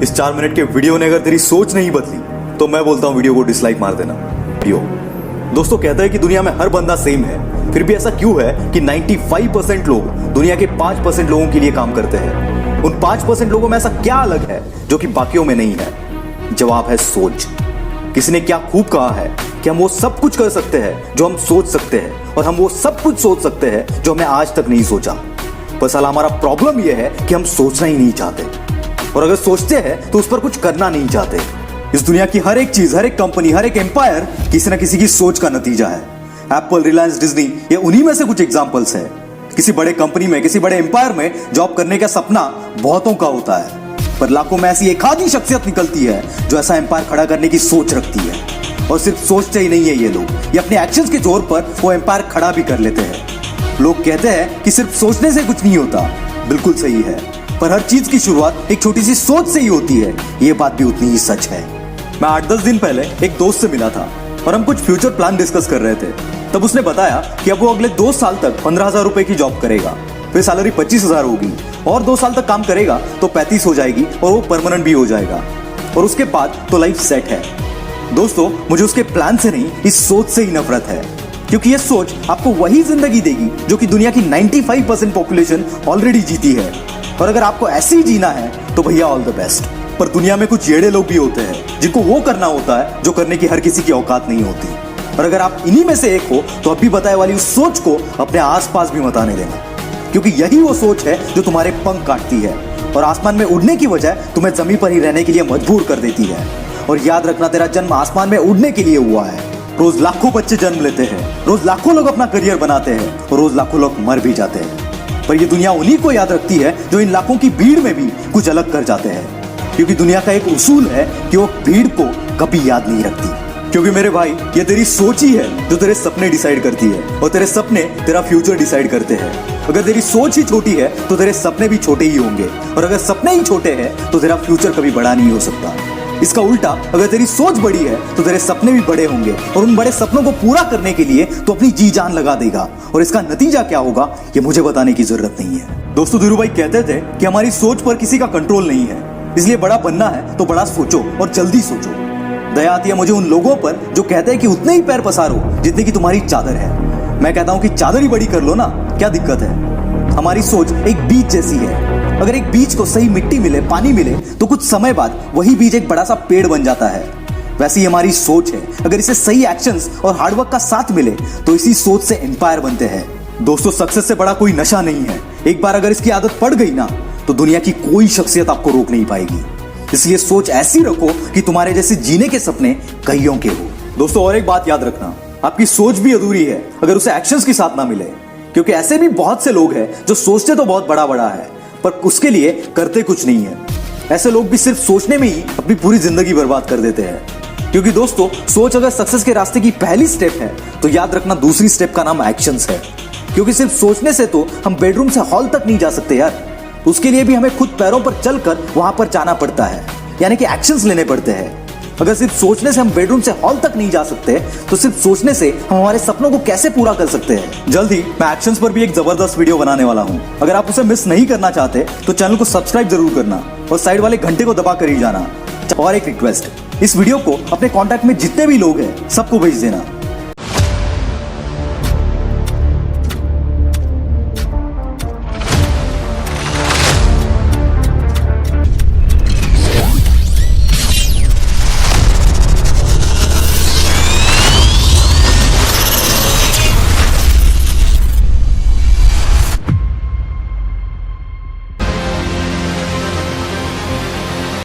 इस 4 मिनट के वीडियो ने अगर तेरी सोच नहीं बदली तो मैं बोलता हूं वीडियो को डिसलाइक मार देना। वीडियो दोस्तों कहते हैं कि दुनिया में हर बंदा सेम है, फिर भी ऐसा क्यों है कि 95% लोग दुनिया के 5% लोगों के लिए काम करते हैं। उन 5% लोगों में ऐसा क्या अलग है जो कि बाकियों में नहीं है? जवाब है सोच। किसी ने क्या खूब कहा है कि हम वो सब कुछ कर सकते हैं जो हम सोच सकते हैं, और हम वो सब कुछ सोच सकते हैं जो हमने आज तक नहीं सोचा। पर साला हमारा प्रॉब्लम यह है कि हम सोचना ही नहीं चाहते, और अगर सोचते हैं तो उस पर कुछ करना नहीं चाहते। इस दुनिया की हर एक चीज, हर एक कंपनी, हर एक एम्पायर किसी ना किसी की सोच का नतीजा है। एप्पल, रिलायंस, डिज्नी, ये उन्हीं में से कुछ एग्जांपल्स है। किसी बड़े कंपनी में, किसी बड़े एम्पायर में जॉब करने का सपना बहुतों का होता है, पर लाखों में ऐसी एक आधी शख्सियत निकलती है जो ऐसा एम्पायर खड़ा करने की सोच रखती है। और सिर्फ सोचते ही नहीं है ये लोग, ये अपने एक्शंस के जोर पर वो एम्पायर खड़ा भी कर लेते हैं। लोग कहते हैं कि सिर्फ सोचने से कुछ नहीं होता, बिल्कुल सही है, पर हर चीज की शुरुआत एक छोटी सी सोच से ही होती है। ये बात भी उतनी ही सच है। मैं 8-10 दिन पहले एक दोस्त से मिला था और हम कुछ फ्यूचर प्लान डिस्कस कर रहे थे। तब उसने बताया कि अब वो अगले 2 साल तक 15,000 रुपए की जॉब करेगा, फिर सैलरी 25,000 होगी, और 2 साल तक काम करेगा तो 35 हो जाएगी और वो परमानेंट भी हो जाएगा, और उसके बाद तो लाइफ सेट है। दोस्तों मुझे उसके प्लान से नहीं, इस सोच से ही नफरत है, क्योंकि ये सोच आपको वही जिंदगी देगी जो कि दुनिया की 95% पॉपुलेशन ऑलरेडी जीती है। और अगर आपको ऐसे ही जीना है तो भैया ऑल द बेस्ट। पर दुनिया में कुछ येड़े लोग भी होते हैं जिनको वो करना होता है जो करने की हर किसी की औकात नहीं होती। और अगर आप इन्हीं में से एक हो तो अभी बताए वाली उस सोच को अपने आसपास भी मत आने देना, क्योंकि यही वो सोच है जो तुम्हारे पंख काटती है और आसमान में उड़ने की बजाय तुम्हें जमीन पर ही रहने के लिए मजबूर कर देती है। और याद रखना, तेरा जन्म आसमान में उड़ने के लिए हुआ है। रोज लाखों बच्चे जन्म लेते हैं, रोज लाखों लोग अपना करियर बनाते हैं, और रोज लाखों लोग मर भी जाते हैं। पर ये दुनिया उन्हीं को याद रखती है जो इन लाखों की भीड़ में भी कुछ अलग कर जाते हैं, क्योंकि दुनिया का एक उसूल है कि वो भीड़ को कभी याद नहीं रखती। क्योंकि मेरे भाई, ये तेरी सोच ही है जो तेरे सपने डिसाइड करती है, और तेरे सपने तेरा फ्यूचर डिसाइड करते हैं। अगर तेरी सोच ही छोटी है तो तेरे सपने भी छोटे ही होंगे, और अगर सपने ही छोटे हैं तो तेरा फ्यूचर कभी बड़ा नहीं हो सकता। इसका उल्टा, अगर तेरी सोच बड़ी है तो तेरे सपने भी बड़े होंगे, और उन बड़े सपनों को पूरा करने के लिए तो अपनी जी जान लगा देगा। और इसका नतीजा क्या होगा ये मुझे बताने की जरूरत नहीं है। दोस्तों धीरू भाई कहते थे कि हमारी सोच पर किसी का कंट्रोल नहीं है, इसलिए बड़ा बनना है तो बड़ा सोचो और जल्दी सोचो। दया आती है मुझे उन लोगों पर जो कहते हैं कि उतने ही पैर पसारो जितने की तुम्हारी चादर है। मैं कहता हूं कि चादर ही बड़ी कर लो ना, क्या दिक्कत है? हमारी सोच एक बीज जैसी है। अगर एक बीज को सही मिट्टी मिले, पानी मिले, तो कुछ समय बाद वही बीज एक बड़ा सा पेड़ बन जाता है। वैसी हमारी सोच है, अगर इसे सही एक्शंस और हार्डवर्क का साथ मिले तो इसी सोच से एम्पायर बनते हैं। दोस्तों सक्सेस से बड़ा कोई नशा नहीं है। एक बार अगर इसकी आदत पड़ गई ना तो दुनिया की कोई शख्सियत आपको रोक नहीं पाएगी। इसलिए सोच ऐसी रखो कि तुम्हारे जैसे जीने के सपने कईयों के हो। दोस्तों और एक बात याद रखना, आपकी सोच भी अधूरी है अगर उसे एक्शंस के साथ ना मिले, क्योंकि ऐसे भी बहुत से लोग हैं जो सोचते तो बहुत बड़ा बड़ा है पर उसके लिए करते कुछ नहीं है। ऐसे लोग भी सिर्फ सोचने में ही अपनी पूरी जिंदगी बर्बाद कर देते हैं। क्योंकि दोस्तों सोच अगर सक्सेस के रास्ते की पहली स्टेप है तो याद रखना दूसरी स्टेप का नाम एक्शंस है। क्योंकि सिर्फ सोचने से तो हम बेडरूम से हॉल तक नहीं जा सकते यार, उसके लिए भी हमें खुद पैरों पर चलकर वहां पर जाना पड़ता है, यानी कि एक्शंस लेने पड़ते हैं। अगर सिर्फ सोचने से हम बेडरूम से हॉल तक नहीं जा सकते तो सिर्फ सोचने से हम हमारे सपनों को कैसे पूरा कर सकते हैं? जल्द ही मैं एक्शंस पर भी एक जबरदस्त वीडियो बनाने वाला हूं। अगर आप उसे मिस नहीं करना चाहते तो चैनल को सब्सक्राइब जरूर करना और साइड वाले घंटे को दबा कर ही जाना। और एक रिक्वेस्ट, इस वीडियो को अपने कॉन्टैक्ट में जितने भी लोग हैं सबको भेज देना।